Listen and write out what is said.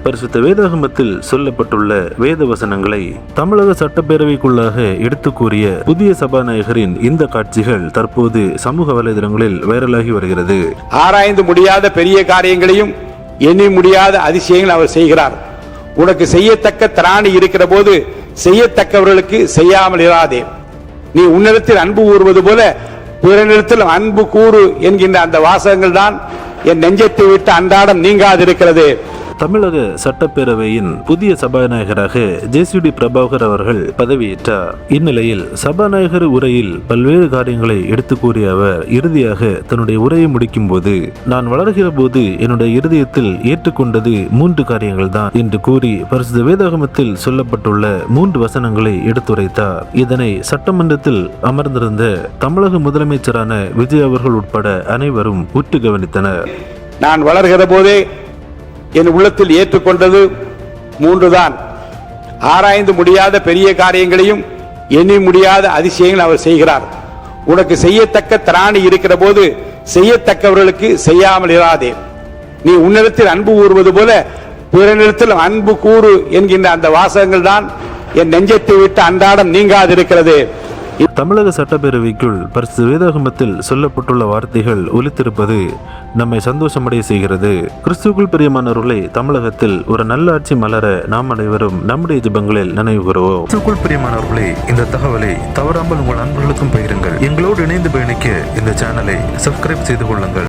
பரிசுத்த வேதாகமத்தில் சொல்லப்பட்டுள்ள வேத வசனங்களை தமிழக சட்டப்பேரவைக்குள்ளாக எடுத்து கூறிய புதிய சபாநாயகரின் இந்த காட்சிகள் தற்போது சமூக வலைதளங்களில் வைரலாகி வருகிறது. ஆராய்ந்து முடியாத பெரிய காரியங்களையும் எண்ணி முடியாத அதிசயங்கள் அவர் செய்கிறார். உனக்கு செய்யத்தக்க திராணி இருக்கிற போது செய்யத்தக்கவர்களுக்கு செய்யாமல் இராதே. நீ உன்னிடத்தில் அன்பு கூறுவது போல பிறனிடத்தில் அன்பு கூறு என்கின்ற அந்த வாசகங்கள் தான் என் நெஞ்சத்தை விட்டு அன்றாடம் நீங்காதிருக்கிறது. தமிழக சட்டப்பேரவையின் புதிய சபாநாயகராக ஜேசிடி பிரபாகர் அவர்கள் பதவியேற்றார். இந்நிலையில் சபாநாயகர் உரையில் பல்வேறு காரியங்களை எடுத்து கூறிய அவர் இறுதியாக தன்னுடைய உரையை முடிக்கும் போது, நான் வளர்கிற போது என்னுடைய இருதயத்தில் ஏற்றுக்கொண்டது 3 காரியங்கள் தான் என்று கூறி பரிசுத்த வேதாகமத்தில் சொல்லப்பட்டுள்ள 3 வசனங்களை எடுத்துரைத்தார். இதனை சட்டமன்றத்தில் அமர்ந்திருந்த தமிழக முதலமைச்சரான விஜய் அவர்கள் உட்பட அனைவரும் உற்று கவனித்தனர். நான் வளர்கிற போதே என் உள்ளத்தில் ஏற்றுக்கொண்டது 3 தான். ஆராய்ந்து முடியாத பெரிய காரியங்களையும் எண்ணி முடியாத அதிசயங்கள் அவர் செய்கிறார். உனக்கு செய்யத்தக்க திராணி இருக்கிற போது செய்யத்தக்கவர்களுக்கு செய்யாமல் இராதே. நீ உன்னிடத்தில் அன்பு கூறுவது போல பிறனிடத்தில் அன்பு கூறு என்கின்ற அந்த வாசகங்கள் தான் என் நெஞ்சத்தை விட்டு அன்றாடம் நீங்காதிருக்கிறது. தமிழக சட்டப்பேரவைக்குள் பரிசுத்த வேதாகமத்தில் சொல்லப்பட்டுள்ள வார்த்தைகள் ஒலித்திருப்பது நம்மை சந்தோஷமடைய செய்கிறது. கிறிஸ்துவுக்குள் பிரியமானவர்களை, தமிழகத்தில் ஒரு நல்ல ஆட்சி மலர நாம் அனைவரும் நம்முடைய ஜெபங்களில் நினைவு கூறுவோம். கிறிஸ்துவுக்குள் பிரியமானவர்களே, இந்த தகவலை தவறாமல் உங்கள் நண்பர்களுக்கும் பகிருங்கள். எங்களோடு இணைந்து பயணிக்க இந்த சேனலை சப்ஸ்கிரைப் செய்து கொள்ளுங்கள்.